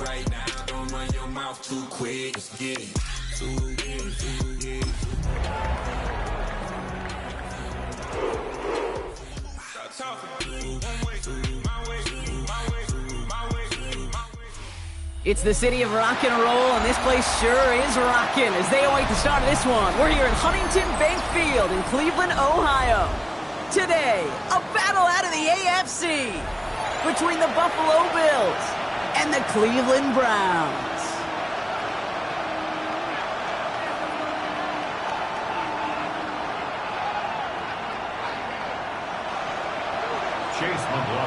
right now. Don't run your mouth too quick. Let's get it. It's the city of rock and roll, and this place sure is rocking as they await the start of this one. We're here at Huntington Bank Field in Cleveland, Ohio. Today, a battle out of the AFC between the Buffalo Bills and the Cleveland Browns.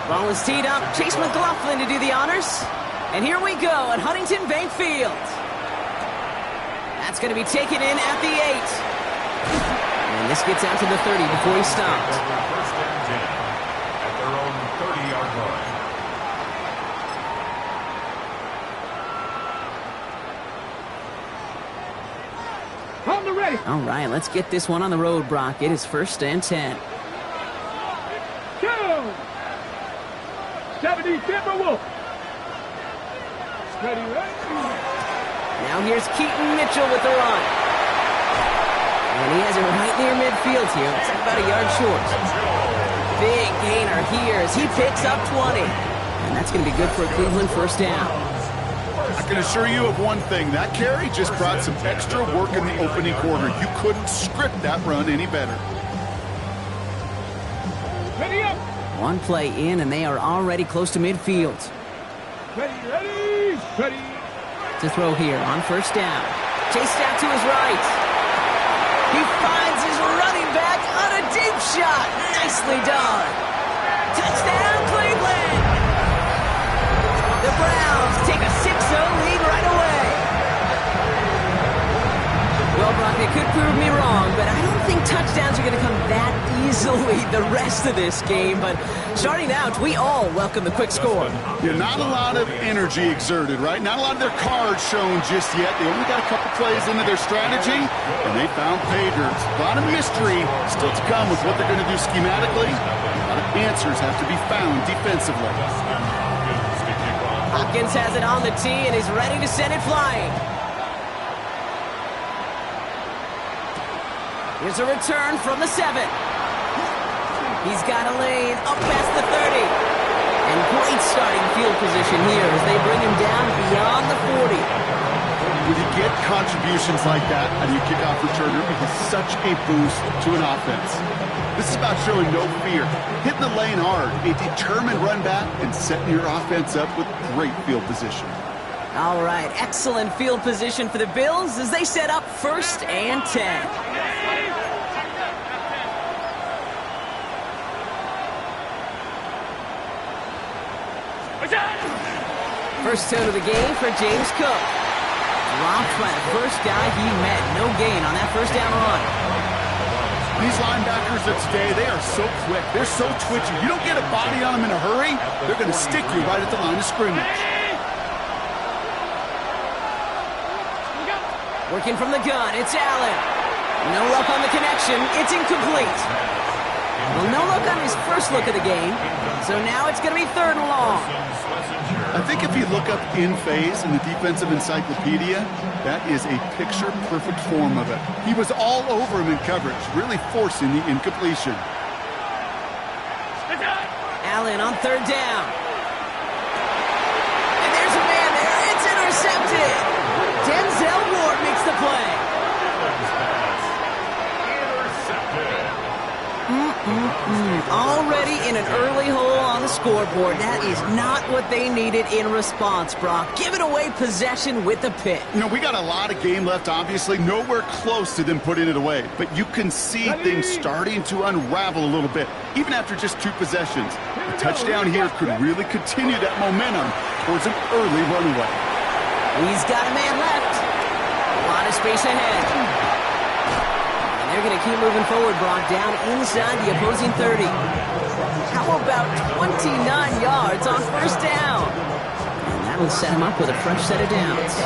Ball is teed up. Chase McLaughlin to do the honors. And here we go at Huntington Bank Field. That's going to be taken in at the 8. And this gets out to the 30 before he stops. First and 10 at their own 30-yard line. On the ready. All right, let's get this one on the road, Brock. It is first and 10. 70, Denver Wolf. Ready, ready. Now here's Keaton Mitchell with the run. And he has it right near midfield here. It's about a yard short. Big gainer here as he picks up 20. And that's going to be good for a Cleveland first down. I can assure you of one thing. That carry just brought some extra work in the opening quarter. You couldn't script that run any better. Ready up. One play in, and they are already close to midfield. Ready, ready, ready. To throw here on first down. Chased out to his right. He finds his running back on a deep shot. Nicely done. Touchdown, Cleveland. The Browns take a 6-0 lead right away. Well, Brock, they could prove me wrong, but I don't think touchdowns are going to come that easily the rest of this game. But starting out, we all welcome the quick score. Yeah, not a lot of energy exerted, right? Not a lot of their cards shown just yet. They only got a couple plays into their strategy, and they found pay dirt. A lot of mystery still to come with what they're going to do schematically. A lot of answers have to be found defensively. Hopkins has it on the tee and is ready to send it flying. Here's a return from the 7. He's got a lane up past the 30. And great starting field position here as they bring him down beyond the 40. When you get contributions like that out of your kickoff returner, it is such a boost to an offense. This is about showing no fear, hitting the lane hard, a determined run back, and setting your offense up with great field position. All right, excellent field position for the Bills as they set up first and 10. First tone of the game for James Cook. Dropped by the first guy he met. No gain on that first down run. These linebackers of today, they are so quick. They're so twitchy. You don't get a body on them in a hurry, they're going to stick you right at the line of scrimmage. Working from the gun, it's Allen. No luck on the connection. It's incomplete. Well, no luck on his first look of the game, so now it's going to be 3rd and long. I think if you look up in phase in the defensive encyclopedia, that is a picture-perfect form of it. He was all over him in coverage, really forcing the incompletion. Allen on 3rd down. And there's a man there. It's intercepted. Denzel Ward makes the play. Already in an early hole on the scoreboard. That is not what they needed in response, Brock. Giving away possession with the pick. You know, we got a lot of game left, obviously. Nowhere close to them putting it away. But you can see things starting to unravel a little bit, even after just 2 possessions. A touchdown here could really continue that momentum towards an early runaway. He's got a man left. A lot of space ahead. They're going to keep moving forward, Brock, down inside the opposing 30. How about 29 yards on first down? And That'll set him up with a fresh set of downs.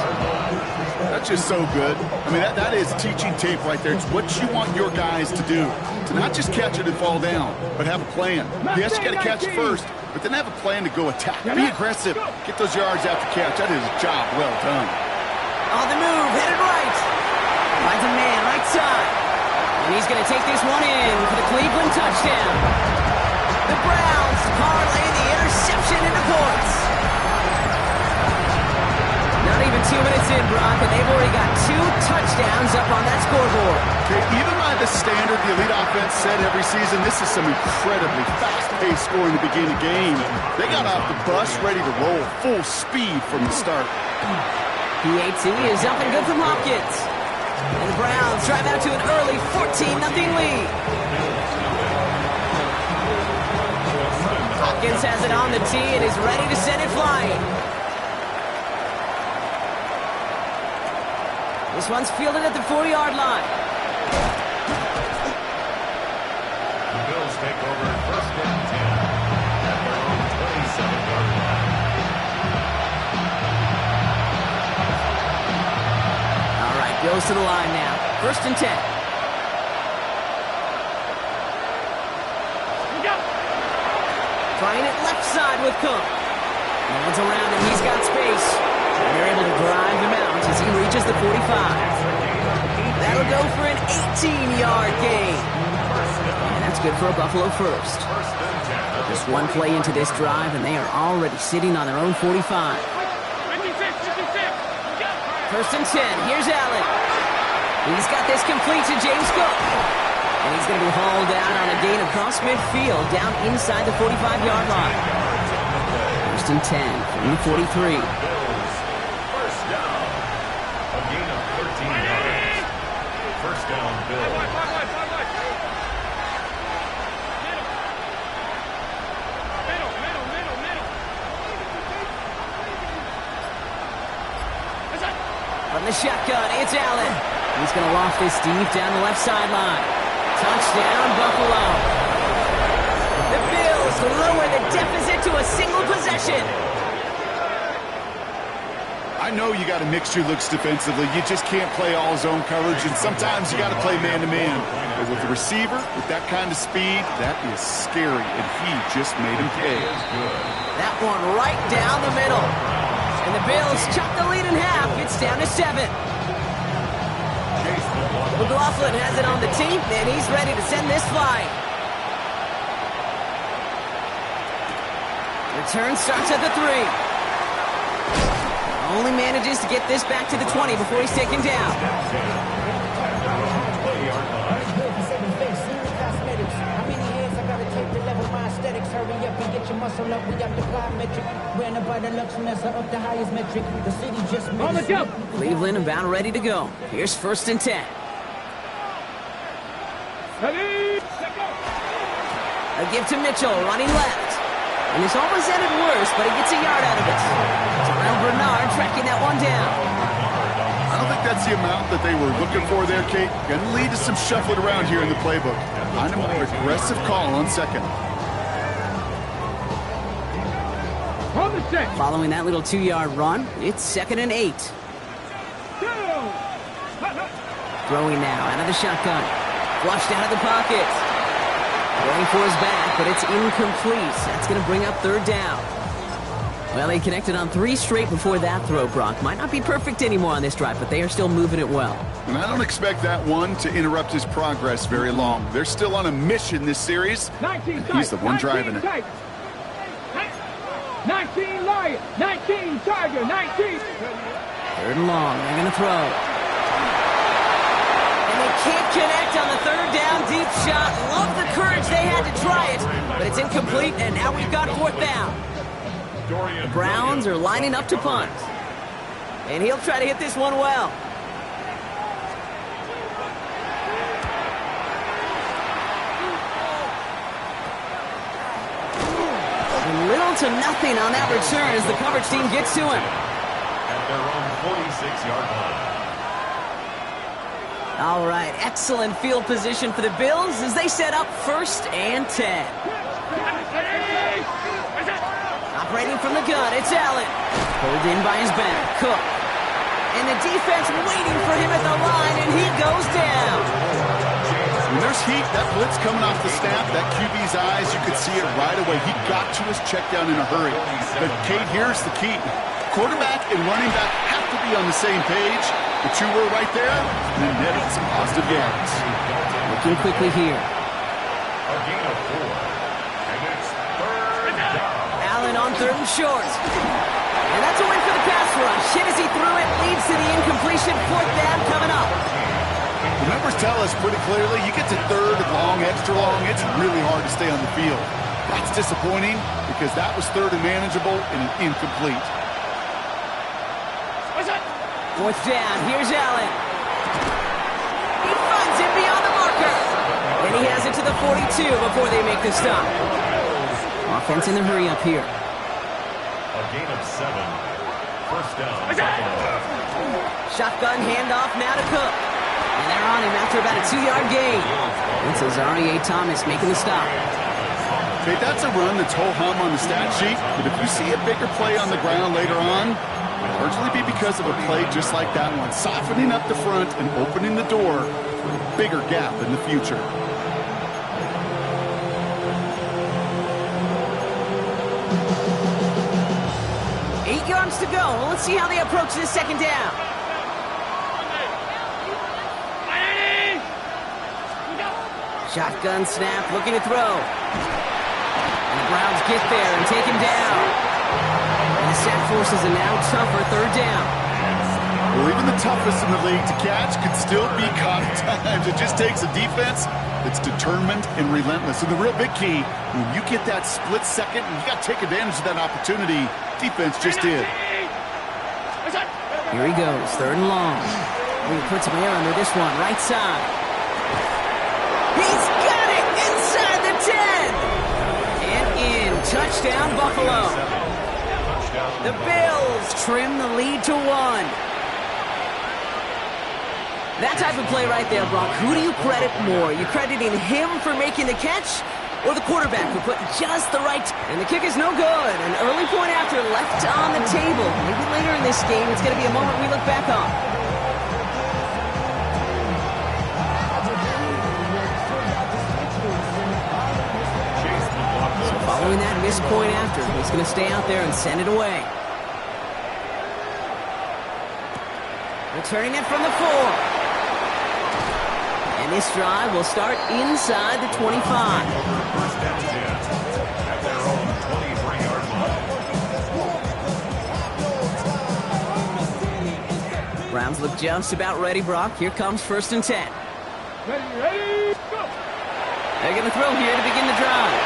That's just so good. I mean, that is teaching tape right there. It's what you want your guys to do. To not just catch it and fall down, but have a plan. Yes, you got to catch it first, but then have a plan to go attack. Be aggressive. Get those yards after catch. That is a job well done. On the move, headed right. Finds a man, right side. And he's going to take this one in for the Cleveland touchdown. The Browns parlay the interception into points. Not even 2 minutes in, Brock, and they've already got 2 touchdowns up on that scoreboard. Okay, even by the standard the elite offense set every season, this is some incredibly fast-paced scoring to begin the game. They got off the bus ready to roll full speed from the start. PAT is up and good from Hopkins. And the Browns drive out to an early 14-0 lead. Hopkins has it on the tee and is ready to send it flying. This one's fielded at the 40-yard line. The Bills take over first and 10 at their own 27-yard line. All right, Bills to the line now. First and 10. Trying it left side with Cook. No one's around him. He's got space. And they're able to drive him out as he reaches the 45. That'll go for an 18-yard gain. And that's good for a Buffalo first. Just one play into this drive, and they are already sitting on their own 45. First and 10. Here's Allen. He's got this complete to James Cook. And he's going to be hauled out on a gain across midfield, down inside the 45-yard line. First and 10 from the 43. First down. A gain of 13 yards. First down, Bills. From the shotgun, it's Allen. He's going to loft this deep down the left sideline. Touchdown, Buffalo. The Bills lower the deficit to a single possession. I know you got to mix your looks defensively. You just can't play all zone coverage, and sometimes you got to play man-to-man. But with the receiver, with that kind of speed, that is scary, and he just made him pay. That one right down the middle. And the Bills chop the lead in half. It's down to 7. McLaughlin has it on the tee, and he's ready to send this flying. Return starts at the 3. Only manages to get this back to the 20 before he's taken down. On the jump. Cleveland about ready to go. Here's first and 10. Ready, A give to Mitchell, running left. And this almost ended worse, but he gets a yard out of it. Terrell Bernard tracking that one down. I don't think that's the amount that they were looking for there, Kate. Going to lead to some shuffling around here in the playbook. Find a more aggressive call on second. on the set. Following that little 2-yard run, it's 2nd and 8. Throwing now out of the shotgun. Flushed out of the pocket. Going for his back, but it's incomplete. That's going to bring up 3rd down. Well, they connected on 3 straight before that throw, Brock. Might not be perfect anymore on this drive, but they are still moving it well. And I don't expect that one to interrupt his progress very long. They're still on a mission this series. 19 He's the one driving it. 19 Lion, 19 Tiger, 19. 3rd and long. They're going to throw. And they can't connect on the 3rd down deep shot. Love the courage they had to try it, but it's incomplete, and now we've got 4th down. The Browns are lining up to punt. And he'll try to hit this one well. And little to nothing on that return as the coverage team gets to him. At their own 46-yard line. All right, excellent field position for the Bills as they set up 1st and 10. Operating from the gun, it's Allen. Pulled in by his back, Cook. And the defense waiting for him at the line, and he goes down. When there's heat, that blitz coming off the snap, that QB's eyes, you could see it right away. He got to his check down in a hurry. But, Kate, here's the key. Quarterback and running back have to be on the same page. The two were right there, and then netted some positive yards. Looking quickly here. A gain of 4. And it's third down. Allen on 3rd and short. And that's a win for the pass rush. Hit as he threw it, leads to the incompletion. 4th down coming up. The numbers tell us pretty clearly, you get to 3rd and long, extra long, it's really hard to stay on the field. That's disappointing because that was 3rd and manageable and an incomplete. 4th down, here's Allen. He finds him beyond the marker. And he has it to the 42 before they make the stop. Offense in the hurry up here. A gain of 7. First down. Buffalo. Shotgun handoff now to Cook. And they're on him after about a 2-yard gain. It's Azareye'h Thomas making the stop. Okay, that's a run that's ho-hum on the stat sheet, but if you see a bigger play on the ground later on, it'll largely be because of a play just like that one, softening up the front and opening the door for a bigger gap in the future. Eight yards to go. Let's see how they approach this 2nd down. Shotgun snap, looking to throw. And the Browns get there and take him down. And the sack forces a now tougher 3rd down. Well, even the toughest in the league to catch can still be caught at times. It just takes a defense that's determined and relentless. And the real big key, when you get that split second, you got to take advantage of that opportunity. Defense just did. Here he goes, 3rd and long. He puts some air under this one, right side. He's got it inside the 10. And in, touchdown Buffalo. The Bills trim the lead to 1. That type of play right there, Brock. Who do you credit more? You crediting him for making the catch or the quarterback who put just the right... And the kick is no good. An early point after left on the table. Maybe later in this game, it's going to be a moment we look back on. So following that missed point after, he's going to stay out there and send it away. Returning it from the 4. And this drive will start inside the 25. First down 10 at their own 23-yard line. Browns look just about ready, Brock. Here comes 1st and 10. Ready, go! They're going to throw here to begin the drive.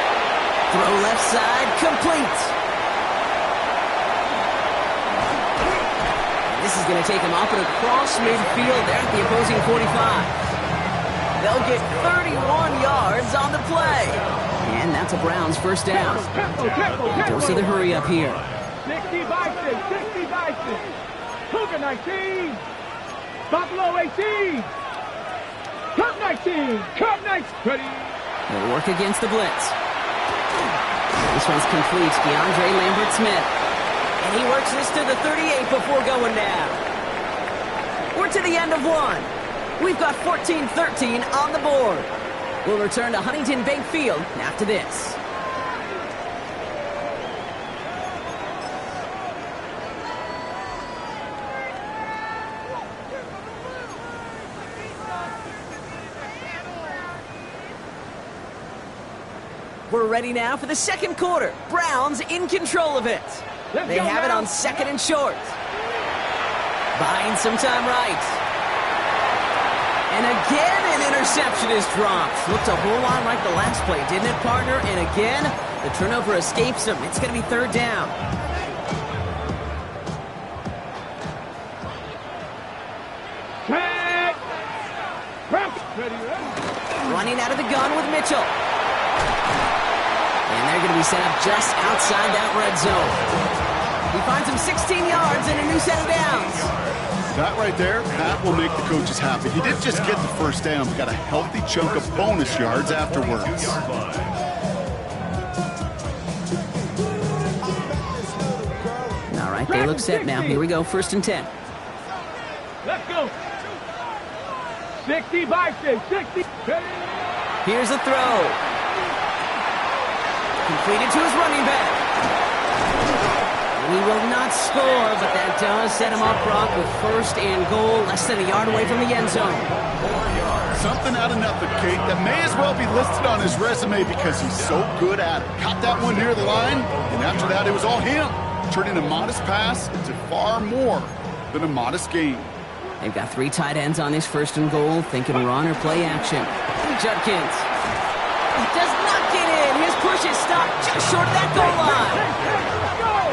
Throw left side, complete. This is going to take him up and across midfield there at the opposing 45. They'll get 31 yards on the play. And that's a Browns 1st down. Goes to the hurry up here. 60 by 6, 60 by 6. Cougar 19. Buffalo 18. Cup 19. Cup 19. Ready. They'll work against the blitz. This one's complete. DeAndre Lambert-Smith. And he works this to the 38 before going down. We're to the end of 1. We've got 14-13 on the board. We'll return to Huntington Bank Field after this. We're ready now for the 2nd quarter. Browns in control of it. They have it on 2nd and short. Buying some time right. And again, an interception is dropped. Looked a whole lot like the last play, didn't it, partner? And again, the turnover escapes him. It's going to be 3rd down. Check. Ready. Running out of the gun with Mitchell. And they're going to be set up just outside that red zone. He finds him 16 yards and a new set of downs. That right there, that will make the coaches happy. He didn't just get the 1st down, he got a healthy chunk of bonus yards afterwards. They look set now. Here we go, 1st and 10. Let's go. 60 Vikings, 60. Here's a throw. Completed to his running back. He will not score, but that does set him up, Brock, with 1st and goal, less than a yard away from the end zone. Something out of nothing, Kate, that may as well be listed on his resume because he's so good at it. Caught that one near the line, and after that, it was all him. Turning a modest pass into far more than a modest gain. They've got 3 tight ends on this 1st and goal, thinking run or play action. Judkins. He does not get in. His push is stopped just short of that goal line.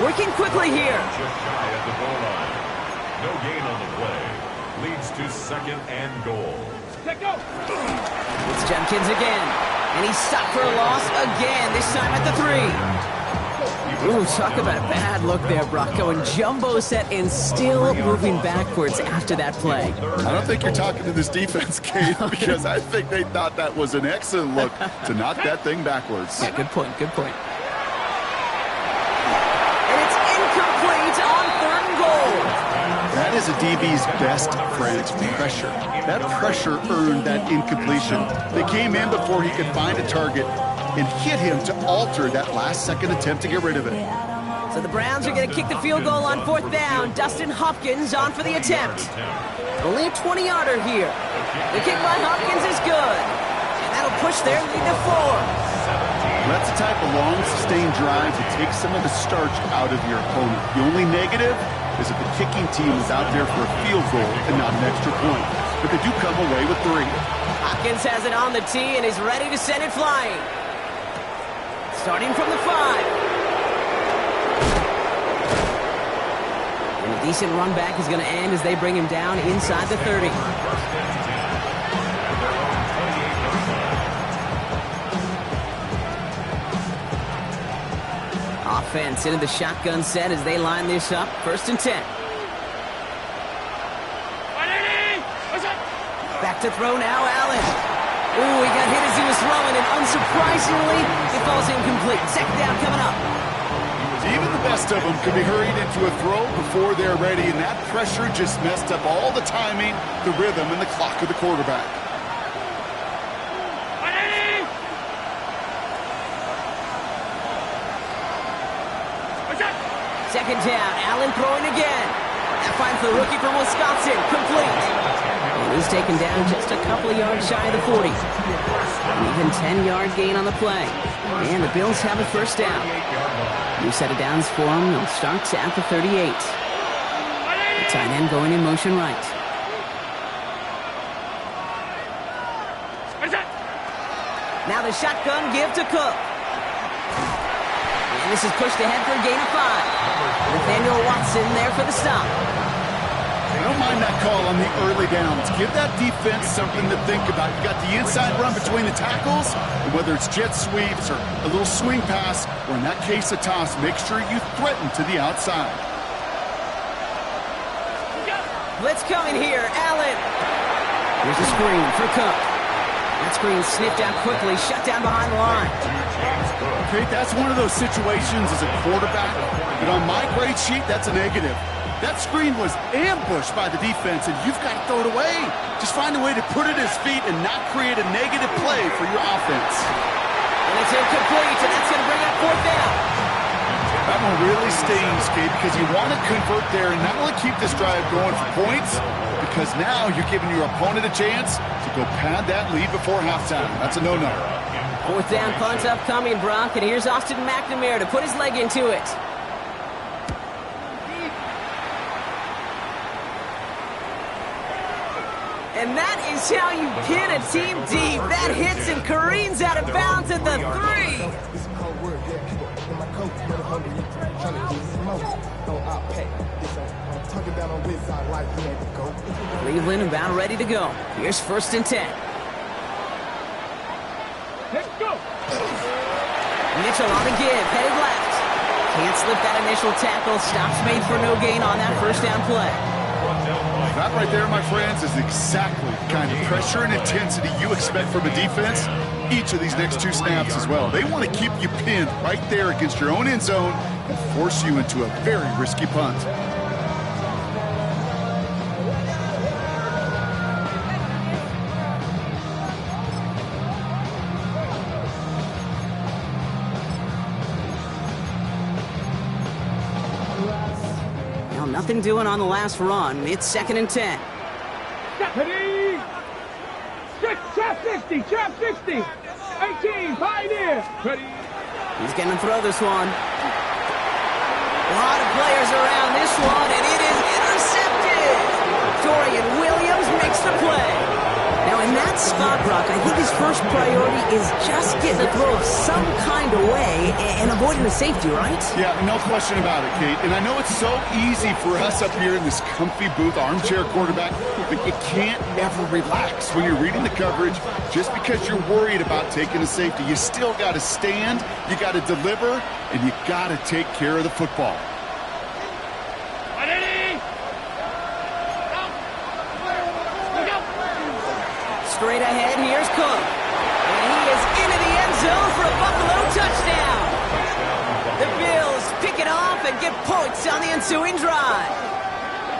Working quickly here. Just shy of the goal line. No gain on the play. Leads to 2nd and goal. Let's go. It's Judkins again. And he's stopped for a loss again, this time at the 3. Ooh, talk about a bad look there, Brock. Going jumbo set and still moving backwards after that play. I don't think you're talking to this defense, Kate, because I think they thought that was an excellent look to knock that thing backwards. Yeah, good point, good point. And it's incomplete on 3rd and goal. That is a DB's best friend, pressure. That pressure earned that incompletion. They came in before he could find a target and hit him to alter that last-second attempt to get rid of it. So the Browns are going to kick the field goal on 4th down. Dustin Hopkins on for the attempt. Only a 20-yarder here. The kick by Hopkins is good. And that'll push their lead to 4. That's the type of long, sustained drive that takes some of the starch out of your opponent. The only negative is that the kicking team is out there for a field goal and not an extra point. But they do come away with 3. Hopkins has it on the tee and is ready to send it flying. Starting from the 5. And a decent run back is going to end as they bring him down inside the 30. Offense into the shotgun set as they line this up. 1st and 10. Back to throw now, Allen. Ooh, he got hit as he was throwing, and unsurprisingly, it falls incomplete. 2nd down coming up. Even the best of them could be hurried into a throw before they're ready, and that pressure just messed up all the timing, the rhythm, and the clock of the quarterback. Second down, Allen throwing again. That finds the rookie from Wisconsin, complete. And he's taken down just a couple of yards shy of the 40. An even 10-yard gain on the play. And the Bills have a 1st down. New set of downs for them. They'll start at the 38. The tight end going in motion right. Now the shotgun give to Cook. And this is pushed ahead for a gain of 5. Nathaniel Watson there for the stop. I don't mind that call on the early downs. Give that defense something to think about. You got the inside run between the tackles, and whether it's jet sweeps or a little swing pass, or in that case a toss, make sure you threaten to the outside. Blitz coming here, Allen. Here's a screen for Cook. That screen sniffed out quickly, shut down behind the line. Okay, that's one of those situations as a quarterback, but on my grade sheet, that's a negative. That screen was ambushed by the defense, and you've got to throw it away. Just find a way to put it at his feet and not create a negative play for your offense. And it's incomplete, and that's going to bring up 4th down. That one really stings, Kate, because you want to convert there and not only keep this drive going for points, because now you're giving your opponent a chance to go pad that lead before halftime. That's a no-no. 4th down punt upcoming, Brock, and here's Austin McNamara to put his leg into it. And that is how you pin a team deep. That hits and careens out of bounds at the 3. Cleveland about ready to go. Here's 1st and 10. Let's go. Mitchell on the give, headed left. Can't slip that initial tackle. Stops made for no gain on that 1st down play. That right there, my friends, is exactly the kind of pressure and intensity you expect from a defense each of these next 2 snaps as well. They want to keep you pinned right there against your own end zone and force you into a very risky punt. Nothing doing on the last run. It's 2nd and 10. Ready? Trap 60, trap 60. 18, Pioneer. Ready? He's going to throw this one. A lot of players around this one, and it is intercepted. Dorian Williams makes the play. Now, in that spot, Brock, I think his first priority is just getting the throw some kind of way and avoiding the safety, right? Yeah, no question about it, Kate. And I know it's so easy for us up here in this comfy booth, armchair quarterback, but you can't ever relax when you're reading the coverage. Just because you're worried about taking a safety, you still got to stand, you got to deliver, and you got to take care of the football. Straight ahead, here's Cook. And he is into the end zone for a Buffalo touchdown. The Bills pick it off and get points on the ensuing drive.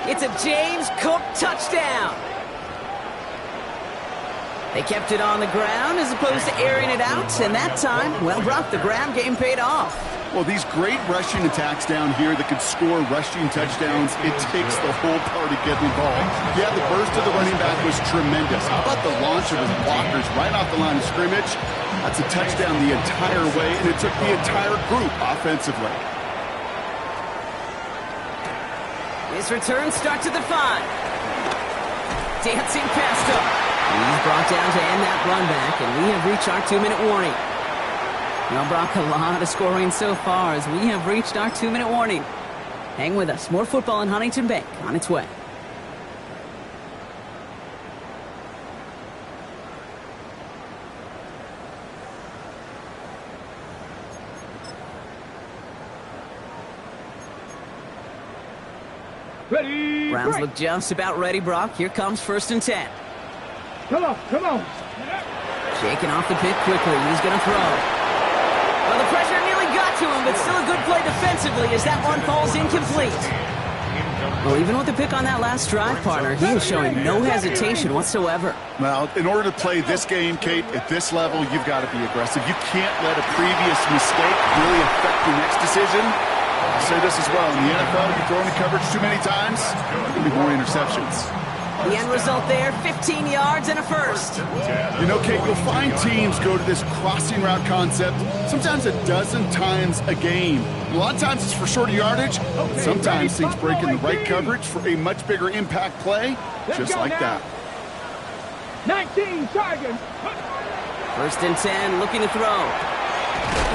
It's a James Cook touchdown. They kept it on the ground as opposed to airing it out, and that time, well, Brock, the ground game paid off. Well, these great rushing attacks down here that could score rushing touchdowns, it takes the whole party getting involved. Yeah, the burst of the running back was tremendous. How about the launch of his blockers right off the line of scrimmage? That's a touchdown the entire way, and it took the entire group offensively. His return starts at the 5. Dancing past him. He's brought down to end that run back, and we have reached our 2-minute warning. Now, Brock, a lot of scoring so far as we have reached our 2-minute warning. Hang with us. More football in Huntington Bank on its way. Ready? Browns break. look just about ready, Brock. Here comes 1st and 10. Come on, come on. Shaking off the pick quickly. He's going to throw. Well, the pressure nearly got to him, but still a good play defensively as that one falls incomplete. Well, even with the pick on that last drive, partner, he is showing no hesitation whatsoever. Well, in order to play this game, Kate, at this level, you've got to be aggressive. You can't let a previous mistake really affect your next decision. I say this as well. In the NFL, you throw into coverage too many times, there's going to be more interceptions. The end result there, 15 yards and a first. You know, Kate, you'll find teams go to this crossing route concept sometimes a dozen times a game. A lot of times it's for shorter yardage. Sometimes things break in the right coverage for a much bigger impact play, just like that. 19, Tigers. 1st and 10, looking to throw.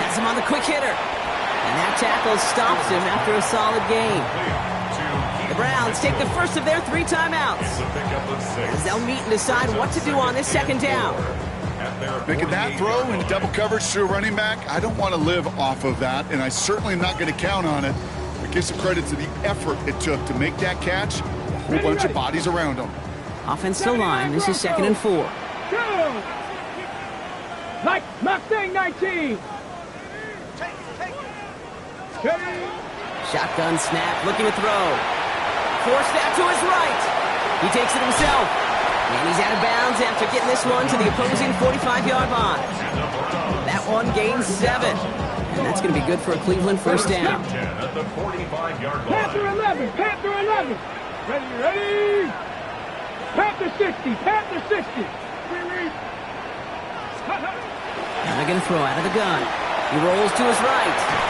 Has him on the quick hitter. And that tackle stops him after a solid game. The Browns take the first of their 3 timeouts as they'll meet and decide what to do on this 2nd down. Making that throw into double coverage to a running back, I don't want to live off of that, and I certainly am not going to count on it. But give some credit to the effort it took to make that catch. A whole bunch of bodies around him. Offensive line, this is 2nd and 4. Go! Like Mustang 19. Shotgun snap, looking to throw. Forced out to his right. He takes it himself. And he's out of bounds after getting this one to the opposing 45-yard line. That one gains 7. And that's going to be good for a Cleveland 1st down. Panther 11, Panther 11. Ready? Panther 60, Panther 60. Now they're going to throw out of the gun. He rolls to his right.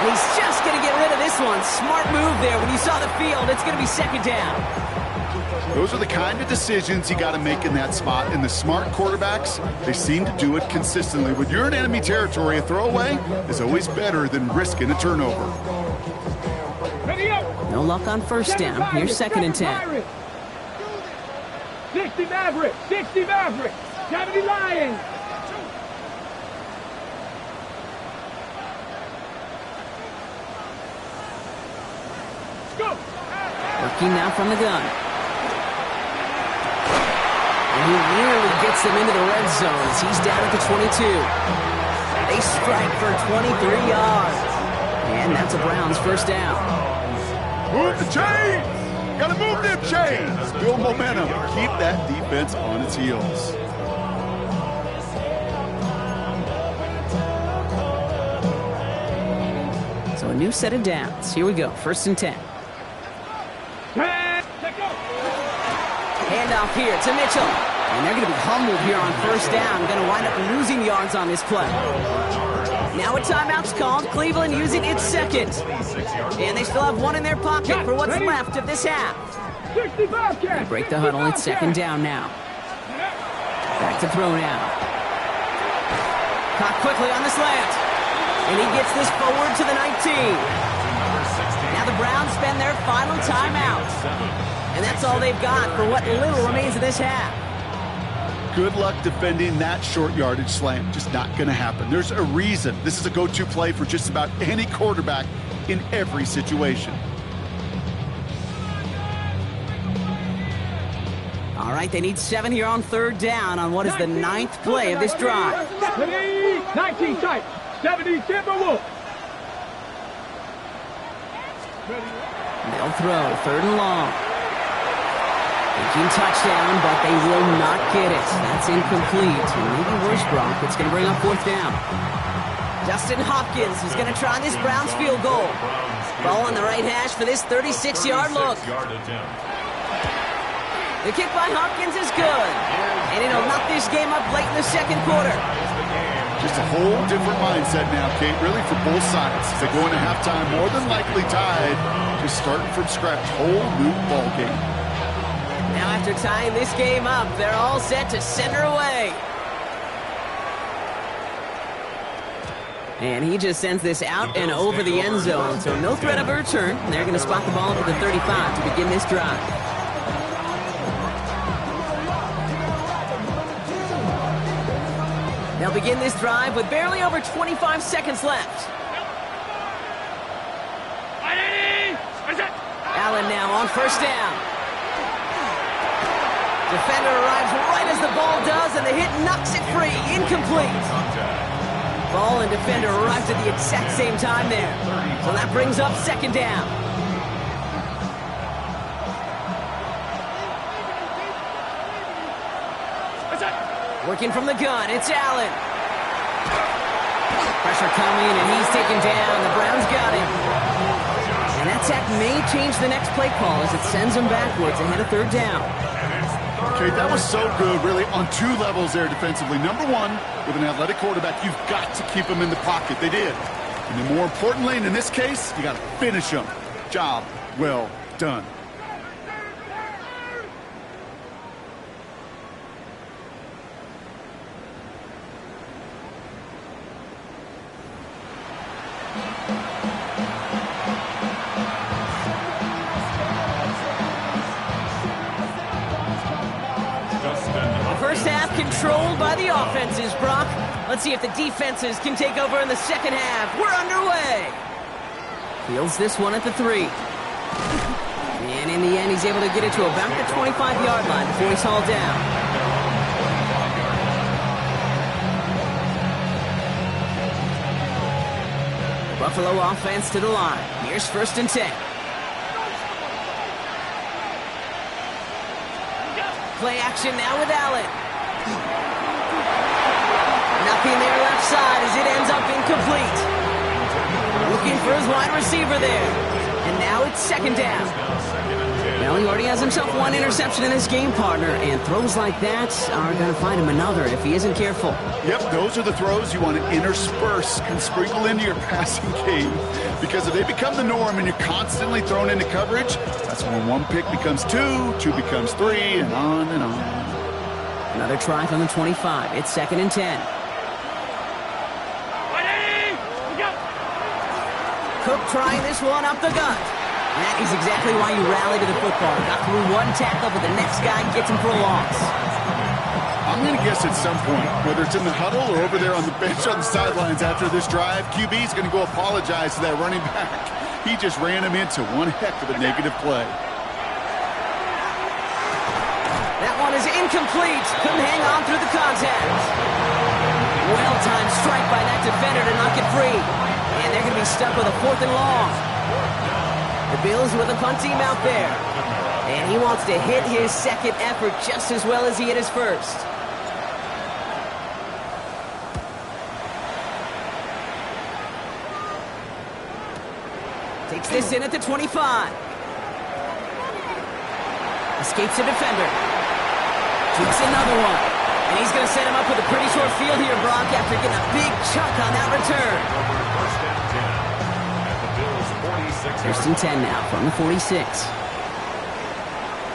And he's just going to get rid of this one. Smart move there. When you saw the field, it's going to be 2nd down. Those are the kind of decisions you got to make in that spot. And the smart quarterbacks, they seem to do it consistently. When you're in enemy territory, a throwaway is always better than risking a turnover. No luck on 1st down. Here's 2nd and 10. 60 Maverick, 60 Maverick. 70 Lions. Working now from the gun. And he nearly gets them into the red zone as he's down at the 22. They strike for 23 yards. And that's a Browns first down. Move the chains! Gotta move them chains! Build momentum. Keep that defense on its heels. So a new set of downs. Here we go. 1st and 10. Handoff here to Mitchell. And they're going to be humbled here on 1st down. Going to wind up losing yards on this play. Now a timeout's called. Cleveland using its second. And they still have one in their pocket for what's left of this half. They break the huddle. It's 2nd down now. Back to throw now. Caught quickly on the slant. And he gets this forward to the 19. Now the Browns spend their final timeout. And that's all they've got for what little remains of this half. Good luck defending that short yardage slant. Just not going to happen. There's a reason this is a go-to play for just about any quarterback in every situation. All right, they need 7 here on 3rd down on what is the 9th play of this drive. 19 tight. 70 Timberwolves. They'll throw 3rd and long. Thinking touchdown, but they will not get it. That's incomplete. And maybe worse, Brock. It's going to bring up 4th down. Justin Hopkins is going to try this Browns field goal. Ball on the right hash for this 36-yard look. The kick by Hopkins is good. And it'll knock this game up late in the 2nd quarter. Just a whole different mindset now, Kate, really for both sides. As they go into halftime, more than likely tied. Just starting from scratch, whole new ball game. Now after tying this game up, they're all set to send her away. And he just sends this out and over the end zone, so no threat of a return. They're going to spot the ball at the 35 to begin this drive. They'll begin this drive with barely over 25 seconds left. Allen now on 1st down. Defender arrives right as the ball does, and the hit knocks it free. Incomplete. Ball and defender arrives at the exact same time there. So that brings up 2nd down. Working from the gun, it's Allen. Pressure coming, and he's taken down. The Browns got him. And that sack may change the next play call as it sends them backwards ahead of 3rd down. Okay, that was so good, really, on 2 levels there defensively. Number 1, with an athletic quarterback, you've got to keep him in the pocket. They did. And then more importantly, in this case, you got to finish him. Job well done. Controlled by the offenses, Brock. Let's see if the defenses can take over in the 2nd half. We're underway. Fields this one at the 3. And in the end, he's able to get it to about the 25-yard line before he's hauled down. Buffalo offense to the line. Here's 1st and 10. Play action now with Allen. Nothing there left side as it ends up incomplete. Looking for his wide receiver there. And now it's 2nd down. Well, he already has himself 1 interception in this game, partner, and throws like that are going to find him another if he isn't careful. Yep, those are the throws you want to intersperse and sprinkle into your passing game. Because if they become the norm and you're constantly thrown into coverage, that's when 1 pick becomes 2, 2 becomes 3, and on and on. Another try from the 25. It's 2nd and 10. Cook trying this one up the gut. That is exactly why you rally to the football. Got through 1 tackle, but the next guy gets him for a loss. I'm going to guess at some point, whether it's in the huddle or over there on the bench on the sidelines after this drive, QB is going to go apologize to that running back. He just ran him into one heck of a negative play. That one is incomplete. Couldn't hang on through the contact. Well-timed strike by that defender to knock it free. And And they're going to be stuck with a 4th and long. The Bills with a punt team out there. And he wants to hit his second effort just as well as he hit his first. Takes this in at the 25. Escapes a defender. Takes another one. And he's going to set him up with a pretty short field here, Brock, after getting a big chunk on that return. First and 10 now from the 46.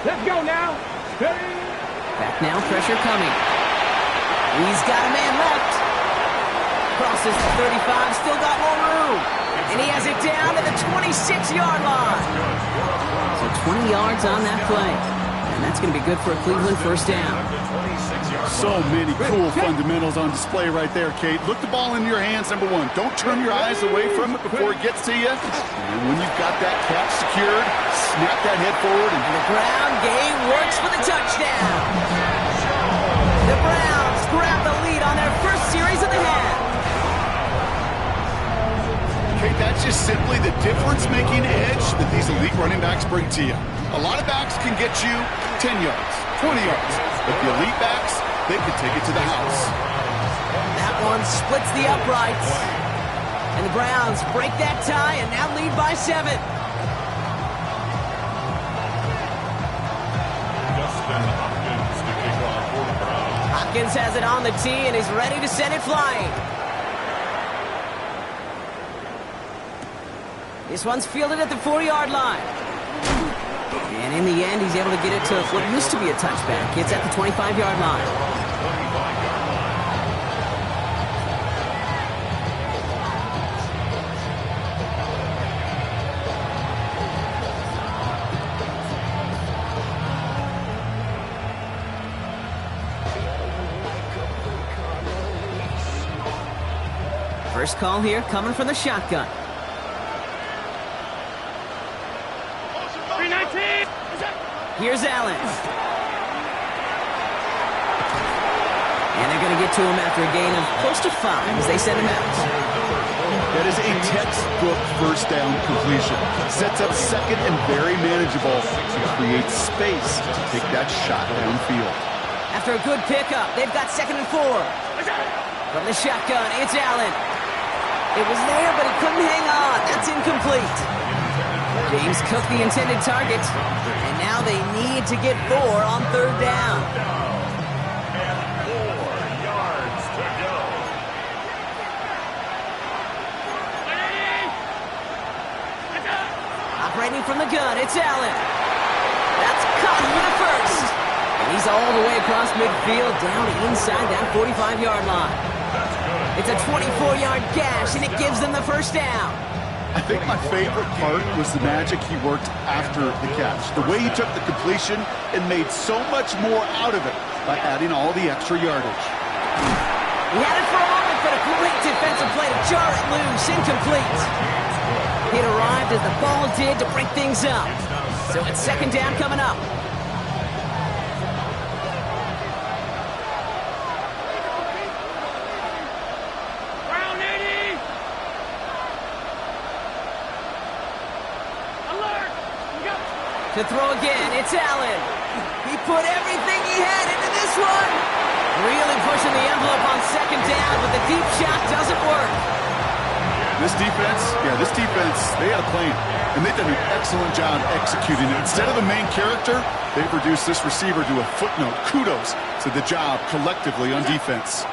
Let's go now. Ready? Back now, pressure coming. He's got a man left. Crosses the 35, still got more room. And he has it down to the 26-yard line. So 20 yards on that play. And that's going to be good for a Cleveland first down. So many cool fundamentals on display right there, Kate. Look the ball in your hands, number one. Don't turn your eyes away from it before it gets to you. And when you've got that catch secured, snap that head forward. And the ground game works for the touchdown. The Browns grab the lead on their first series of the half. Kate, that's just simply the difference-making edge that these elite running backs bring to you. A lot of backs can get you 10 yards, 20 yards. But the elite backs, they can take it to the house. That one splits the uprights. And the Browns break that tie and now lead by 7. Hopkins has it on the tee and is ready to send it flying. This one's fielded at the 4-yard line. And in the end, he's able to get it to what used to be a touchback. It's at the 25-yard line. First call here coming from the shotgun. Here's Allen. And they're going to get to him after a gain of close to 5 as they send him out. That is a textbook first down completion. Sets up second and very manageable to create space to take that shot downfield. After a good pickup, they've got 2nd and 4. From the shotgun, it's Allen. It was there, but he couldn't hang on. That's incomplete. James Cook the intended target. And now they need to get 4 on 3rd down. And 4 yards to go. Operating from the gun, it's Allen. That's caught for the first. And he's all the way across midfield, down inside that 45-yard line. It's a 24-yard gash, and it gives them the first down. I think my favorite part was the magic he worked after the catch. The way he took the completion and made so much more out of it by adding all the extra yardage. He had it for a moment, but a great defensive play to jar it loose, incomplete. It arrived as the ball did to break things up. So it's 2nd down coming up. To throw again, it's Allen. He put everything he had into this one. Really pushing the envelope on 2nd down, but the deep shot doesn't work. This defense, they had a plan, and they've done an excellent job executing it. Instead of the main character, they've reduced this receiver to a footnote. Kudos to the job collectively on defense.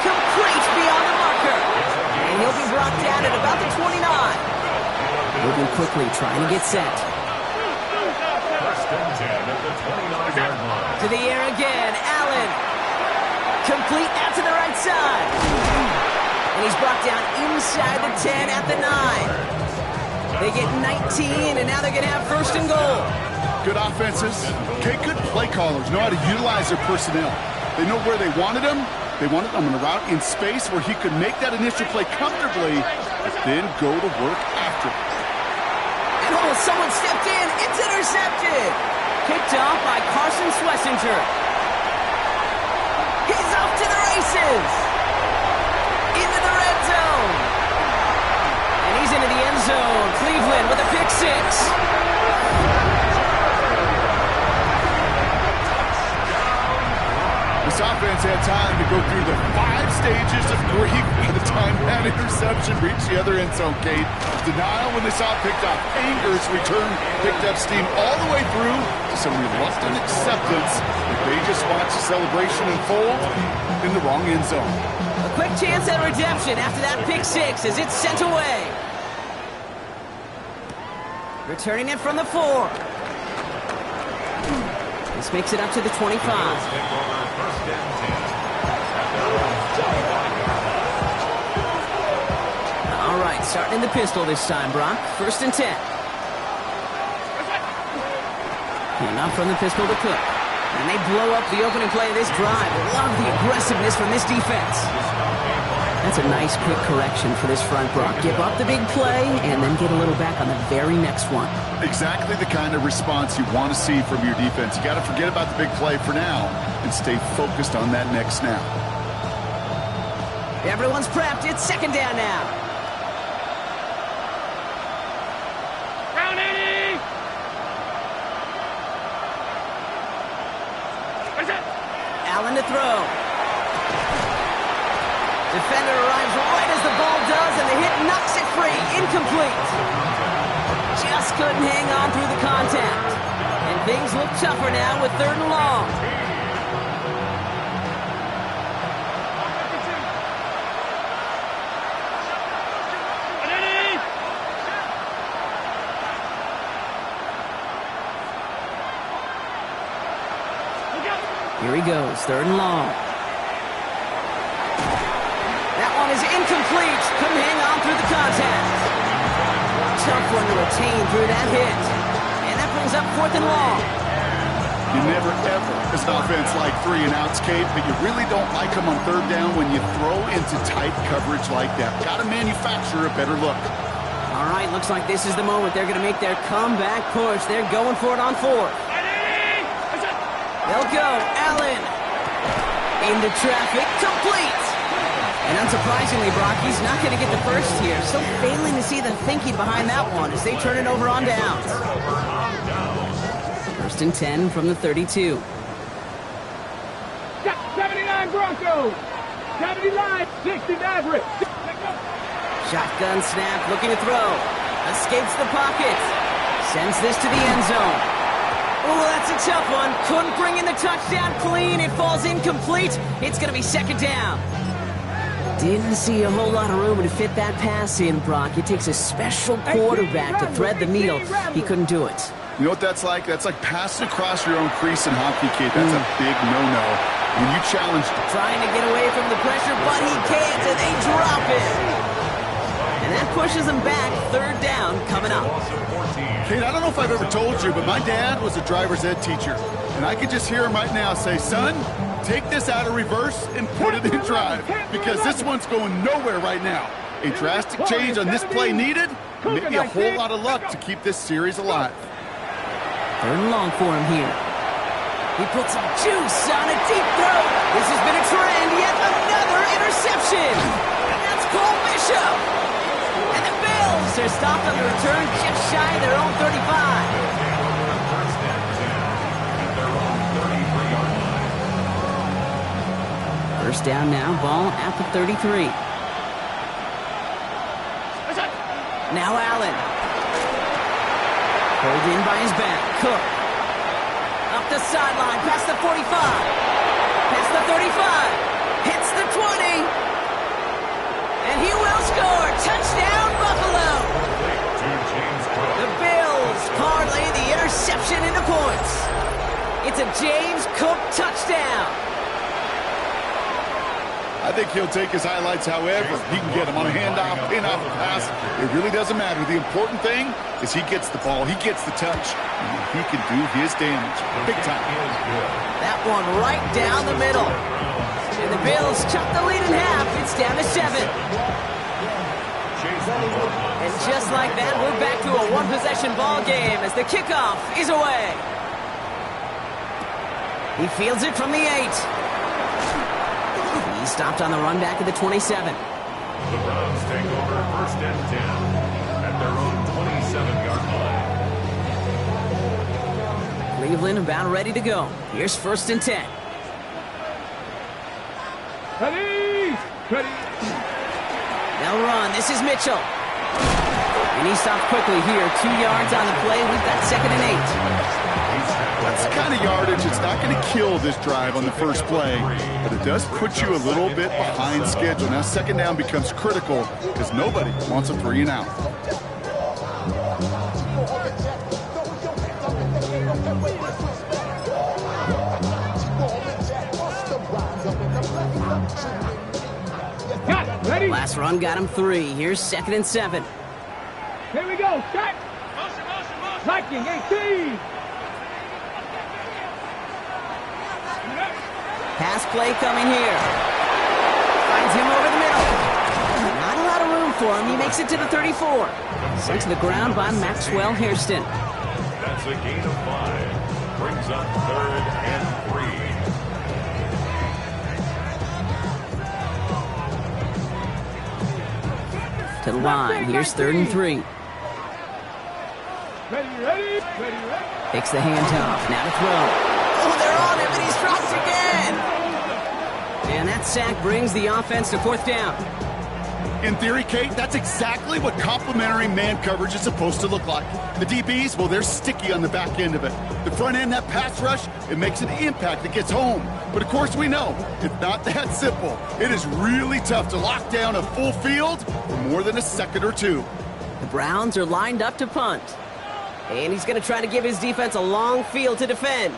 Complete beyond the marker. And he'll be brought down at about the 29. Moving quickly, trying to get set. First and 10 at the 29-yard line. To the air again, Allen. Complete out to the right side. And he's brought down inside the 10 at the 9. They get 19, and now they're going to have 1st and goal. Good offenses. Okay, good play callers know how to utilize their personnel. They know where they wanted him. They wanted him on a route in space where he could make that initial play comfortably, but then go to work after it. Oh, someone stepped in. It's intercepted. Kicked off by Carson Schlesinger. He's off to the races. zone. And he's into the end zone. Cleveland with a pick six. This offense had time to go through the 5 stages of grief by the time that interception reached the other end zone, Kate. Denial when they saw it picked up. Anger's return picked up steam all the way through to some reluctant acceptance that they just watched the celebration unfold in the wrong end zone. A quick chance at redemption after that pick six as it's sent away. Returning it from the 4. This makes it up to the 25. All right, starting in the pistol this time, Brock. 1st and 10. And up from the pistol to Cook. And they blow up the opening play of this drive. Love the aggressiveness from this defense. That's a nice quick correction for this front, Brock. Give up the big play and then get a little back on the very next one. Exactly the kind of response you want to see from your defense. You got to forget about the big play for now and stay focused on that next snap. Everyone's prepped. It's 2nd down now. Round 80! Allen to throw. Defender arrives right as the ball does, and the hit knocks it free. Incomplete. Just couldn't hang on through the contact. And things look tougher now with 3rd and long. Here he goes, 3rd and long. That one is incomplete. Couldn't hang on through the contact. Tough one to retain through that hit. And that brings up 4th and long. You never, ever, as an offense, like 3 and outs, Kate, but you really don't like them on 3rd down when you throw into tight coverage like that. Got to manufacture a better look. All right, looks like this is the moment they're going to make their comeback push. They're going for it on 4th. They'll go. Allen. Into traffic. Complete. And unsurprisingly, Brock, he's not going to get the first here. Still failing to see the thinking behind that one as they turn it over on downs. 1st and 10 from the 32. 79 Broncos. 79, 60 Maverick. Shotgun snap, looking to throw. Escapes the pocket. Sends this to the end zone. Oh, that's a tough one. Couldn't bring in the touchdown clean. It falls incomplete. It's going to be 2nd down. Didn't see a whole lot of room to fit that pass in, Brock. It takes a special quarterback to thread the needle. He couldn't do it. You know what that's like? That's like passing across your own crease in hockey, Kate. That's a big no-no. When you challenge... Trying to get away from the pressure, but he can't, and they drop it. And that pushes them back. 3rd down coming up. Kate, I don't know if I've ever told you, but my dad was a driver's ed teacher. And I could just hear him right now say, son, take this out of reverse and put it in drive. Because this one's going nowhere right now. A drastic change on this play needed. Maybe a whole lot of luck to keep this series alive. 3rd and long for him here. He puts some juice on a deep throw. This has been a trend. Yet another interception. And that's Cole Bishop. And the Bills are stopped on the return just shy of their own 35. First down now, ball at the 33. Now Allen. Pulled in by his back. Cook. Up the sideline, past the 45. Past the 35. Hits the 20. And he will score. Touchdown, Buffalo. The Bills parlay the interception into points. It's a James Cook touchdown. I think he'll take his highlights however he can get them on a handoff, in-off, pass. It really doesn't matter. The important thing is he gets the ball, he gets the touch, and he can do his damage. Big time. That one right down the middle. And the Bills chuck the lead in half. It's down to 7. And just like that, we're back to a one-possession ball game as the kickoff is away. He fields it from the 8. He stopped on the run back at the 27. The Browns take over 1st and 10 at their own 27-yard line. Cleveland about ready to go. Here's 1st and 10. Ready! Ready! They'll run. This is Mitchell. And he stopped quickly here. 2 yards on the play. We've got 2nd and 8. That's the kind of yardage it's not going to kill this drive on the first play, but it does put you a little bit behind schedule. Now 2nd down becomes critical because nobody wants a 3 and out. Got it. Ready? Last run got him 3. Here's 2nd and 7. Here we go. Set. Liking 18. Pass play coming here. Finds him over the middle. Not a lot of room for him. He makes it to the 34. Sent to the ground by Maxwell Hairston. That's a gain of 5. Brings up 3rd and 3. To the line. Here's 3rd and 3. Ready, ready, ready, ready. Takes the handoff. Now to throw. Oh, they're on him, and he's dropped again. And that sack brings the offense to 4th down. In theory, Kate, that's exactly what complementary man coverage is supposed to look like. The DBs, well, they're sticky on the back end of it. The front end, that pass rush, it makes an impact that gets home. But of course we know, it's not that simple. It is really tough to lock down a full field for more than a second or two. The Browns are lined up to punt. And he's going to try to give his defense a long field to defend.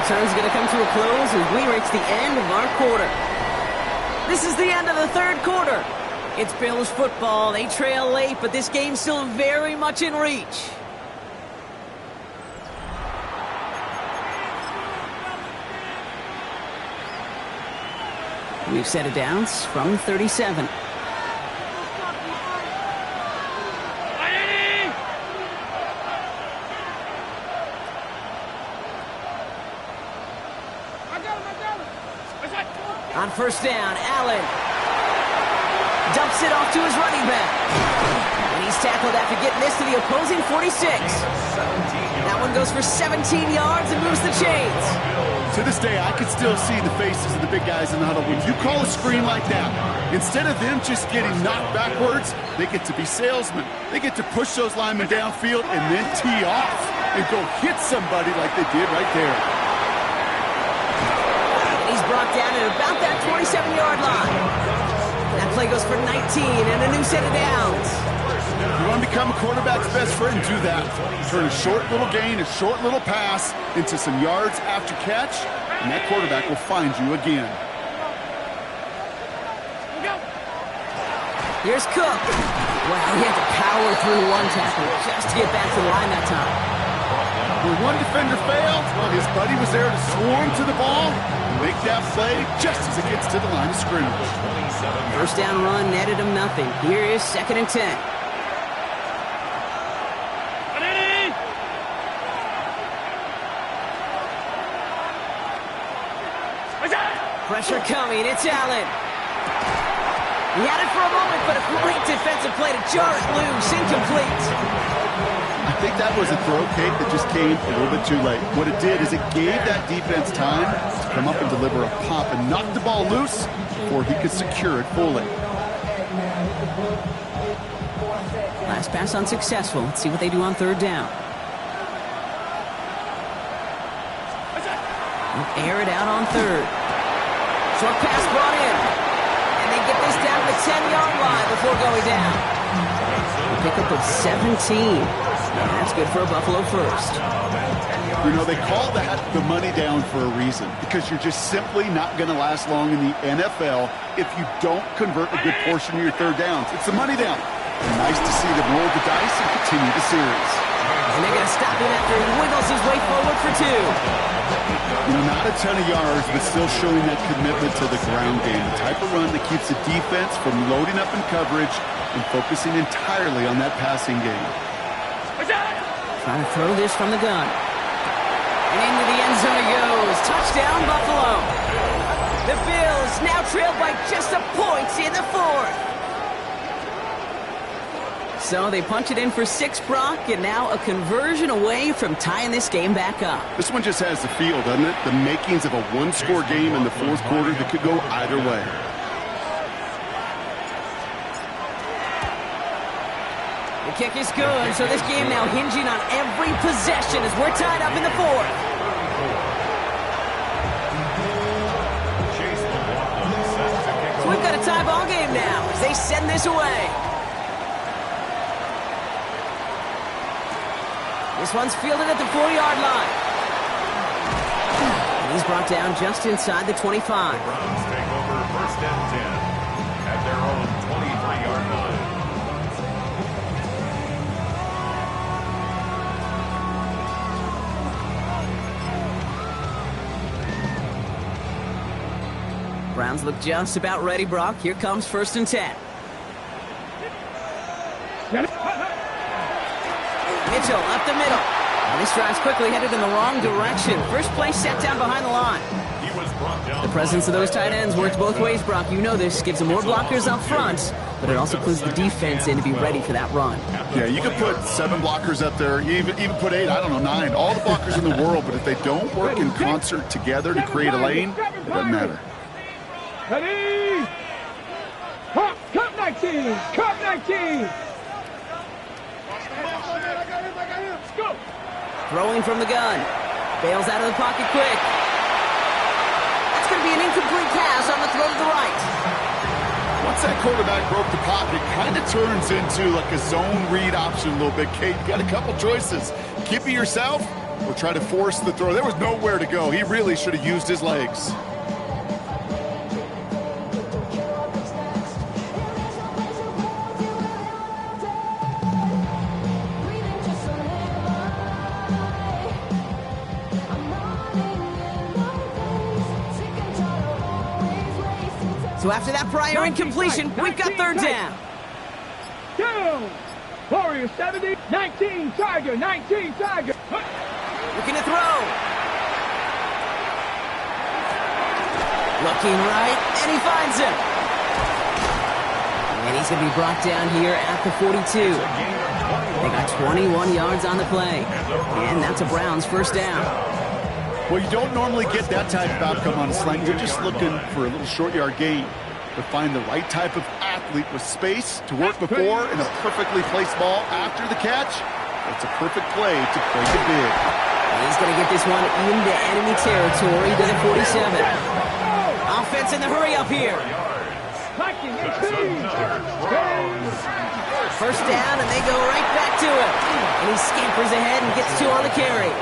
Return's going to come to a close as we reach the end of our quarter. This is the end of the 3rd quarter. It's Bills football. They trail late, but this game's still very much in reach. We've set it down from 37. On 1st down, Allen dumps it off to his running back. And he's tackled after getting this to the opposing 46. That one goes for 17 yards and moves the chains. To this day, I can still see the faces of the big guys in the huddle. When you call a screen like that, instead of them just getting knocked backwards, they get to be salesmen. They get to push those linemen downfield and then tee off and go hit somebody like they did right there. Brought down at about that 27-yard line. That play goes for 19 and a new set of downs. You want to become a quarterback's best friend, do that. Turn a short little gain, a short little pass into some yards after catch, and that quarterback will find you again. Here's Cook. Wow, he had to power through one tackle just to get back to the line that time. When one defender failed, his buddy was there to swarm to the ball and make that play just as it gets to the line of scrimmage. 1st down run netted him nothing. Here is 2nd and 10. Pressure coming. It's Allen. He had it for a moment, but a great defensive play to jar it loose. Incomplete. I think that was a throw, Kate, that just came a little bit too late. What it did is it gave that defense time to come up and deliver a pop and knock the ball loose before he could secure it fully. Last pass unsuccessful. Let's see what they do on 3rd down. They'll air it out on 3rd. Short pass brought in. And they get this down to the 10-yard line before going down. A pickup of 17. And that's good for a Buffalo first. You know, they call that the money down for a reason, because you're just simply not going to last long in the NFL if you don't convert a good portion of your 3rd downs. It's the money down. And nice to see them roll the dice and continue the series. And they're going to stop him after he wiggles his way forward for 2. You know, not a ton of yards, but still showing that commitment to the ground game. The type of run that keeps the defense from loading up in coverage and focusing entirely on that passing game. Trying to throw this from the gun. And into the end zone it goes. Touchdown, Buffalo. The Bills now trail by just a point in the fourth. So they punch it in for 6, Brock, and now a conversion away from tying this game back up. This one just has the feel, doesn't it? The makings of a one-score game in the fourth quarter that could go either way. The kick is good, so this game now hinging on every possession as we're tied up in the fourth. So we've got a tie ball game now as they send this away. This one's fielded at the 4-yard line. And he's brought down just inside the 25. The Browns take over 1st and 10 at their own 23-yard line. Browns look just about ready, Brock. Here comes 1st and 10. Mitchell up the middle. And this drive's quickly headed in the wrong direction. First play set down behind the line. He was brought down. The presence of those tight ends works both ways, Brock. You know this. Gives them more blockers up front, but it also clues the defense in to be ready for that run. Yeah, you could put 7 blockers up there, even put 8, I don't know, 9. All the blockers in the world, but if they don't work in concert together to create a lane, it doesn't matter. Ready? Cup 19! Cup 19! Go! Throwing from the gun. Bails out of the pocket quick. That's going to be an incomplete pass on the throw to the right. Once that quarterback broke the pocket, it kind of turns into like a zone read option a little bit, Kate. You got a couple choices. Keep it yourself or try to force the throw. There was nowhere to go. He really should have used his legs. So after that prior incompletion, we've got 3rd down. Down. Warrior 70, 19 Tiger, 19 Tiger. Looking to throw. Looking right, and he finds him. And he's going to be brought down here at the 42. They got 21 yards on the play. And that's a Browns 1st down. Well, you don't normally get that type of outcome on a slang. You're just looking for a little short yard gain. But find the right type of athlete with space to work before and a perfectly placed ball after the catch. It's a perfect play to break it big. He's going to get this one into enemy territory to the 47. Offense in the hurry up here. 1st down, and they go right back to it. And he scampers ahead and gets 2 on the carry.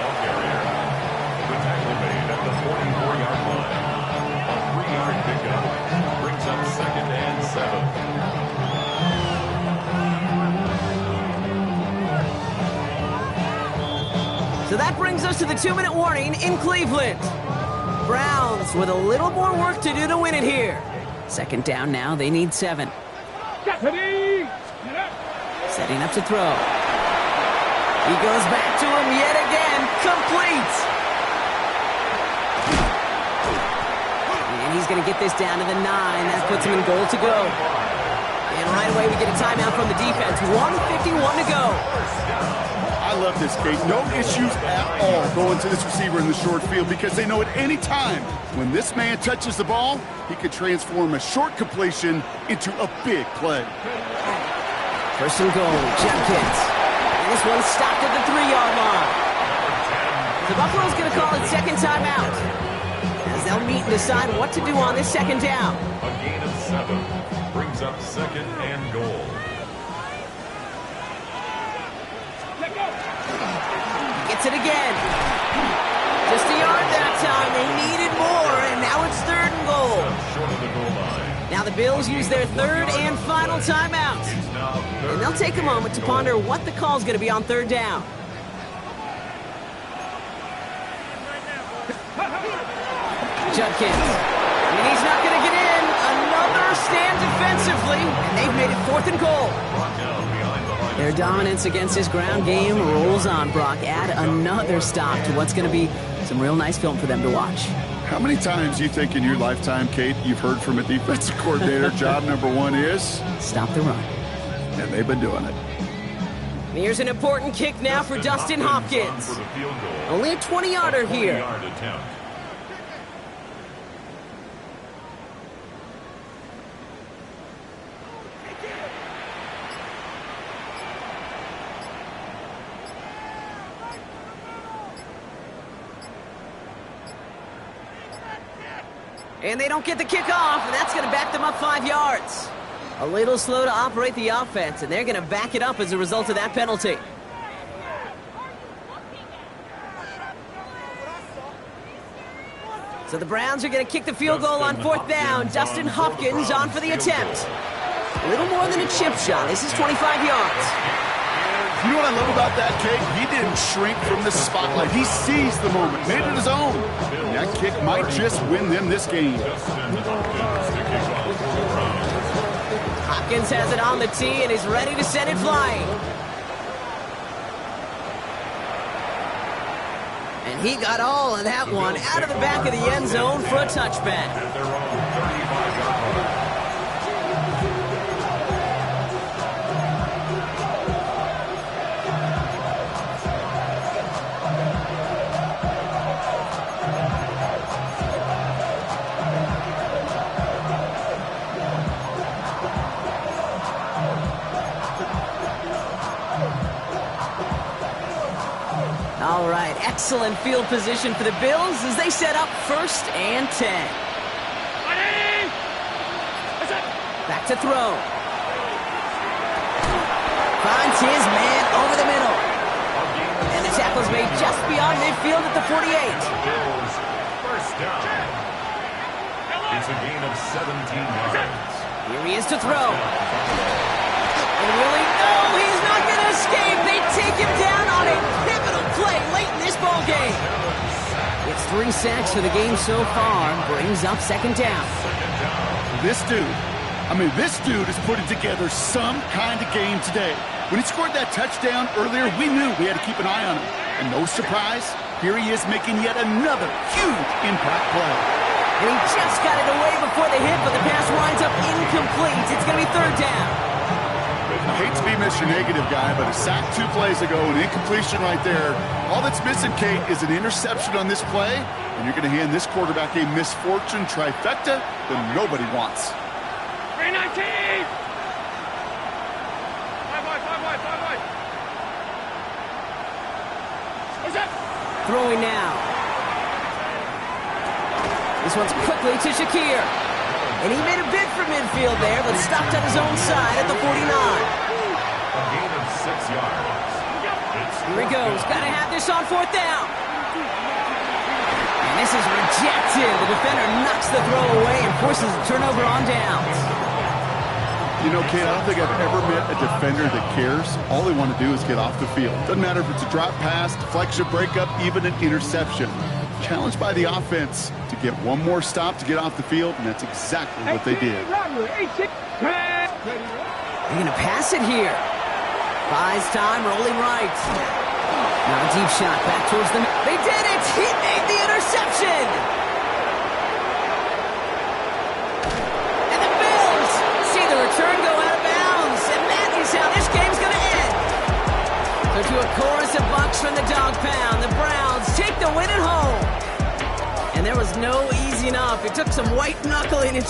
The tackle made at the 44-yard line. A 3-yard pickup brings up 2nd and 7. So that brings us to the 2-minute warning in Cleveland. Browns with a little more work to do to win it here. 2nd down now, they need 7. Ready? Setting up to throw. He goes back to him yet again, complete. And he's going to get this down to the 9. That puts him in goal to go. And right away we get a timeout from the defense. 1:51 to go. I love this, Kate. No issues at all going to this receiver in the short field because they know at any time when this man touches the ball, he could transform a short completion into a big play. 1st and goal, Jenkins. And this one's stopped at the 3-yard line. The Buffalo's going to call it 2nd timeout, as they'll meet and decide what to do on this 2nd down. A gain of 7 brings up 2nd and goal. Gets it again. Just a yard that time. They needed more, and now it's 3rd and goal. Short of the goal line. Now the Bills use their 3rd and final timeout. And they'll take a moment to ponder what the call's going to be on 3rd down. Judkins. And he's not going to get in. Another stand defensively, and they've made it 4th and goal. Their dominance against his ground game rolls on, Brock. Add another stop to what's going to be some real nice film for them to watch. How many times do you think in your lifetime, Kate, you've heard from a defensive coordinator, job number one is? Stop the run. And they've been doing it. Here's an important kick now for Dustin Hopkins. For the field goal. Only a 20-yarder here. 20-yard attempt. And they don't get the kickoff, and that's going to back them up 5 yards. A little slow to operate the offense, and they're going to back it up as a result of that penalty. So the Browns are going to kick the field goal on 4th down. Dustin Hopkins on for the attempt. A little more than a chip shot. This is 25 yards. You know what I love about that, Kate? He didn't shrink from the spotlight. He seized the moment, made it his own. And that kick might just win them this game. Hopkins has it on the tee and is ready to send it flying. And he got all of that one out of the back of the end zone for a touchback. At their own 35-yard line. All right, excellent field position for the Bills as they set up 1st and 10. Back to throw. Finds his man over the middle. And the tackle's made just beyond midfield at the 48. Bills first down. It's a gain of 17 yards. Here he is to throw. And really, no, he's not going to escape. They take him down on a pivotal play late in this ball game. It's 3 sacks for the game so far. Brings up 2nd down. This dude is putting together some kind of game today. When he scored that touchdown earlier, we knew we had to keep an eye on him. And no surprise, here he is making yet another huge impact play. And he just got it away before the hit, but the pass winds up incomplete. It's going to be 3rd down. I hate to be Mr. Negative guy, but a sack 2 plays ago, an incompletion right there. All that's missing, Kate, is an interception on this play, and you're going to hand this quarterback a misfortune trifecta that nobody wants. 319! 5 wide. What's up? Throwing now. This one's quickly to Shakir. And he made a bid for midfield there, but stopped on his own side at the 49. A gain of 6 yards. Here he goes. Got to have this on 4th down. And this is rejected. The defender knocks the throw away and forces a turnover on downs. You know, Kate, I don't think I've ever met a defender that cares. All they want to do is get off the field. Doesn't matter if it's a drop pass, deflection, breakup, even an interception. Challenged by the offense to get one more stop to get off the field, and that's exactly what they did. They're going to pass it here. Buys time, rolling right. Now a deep shot back towards them. They did it! He made the interception! And the Bills see the return go out of bounds, and that is how this game's going to end. So to a chorus of bucks from the dog pound, the Browns take the win at home. And there was no easing up. It took some white knuckling until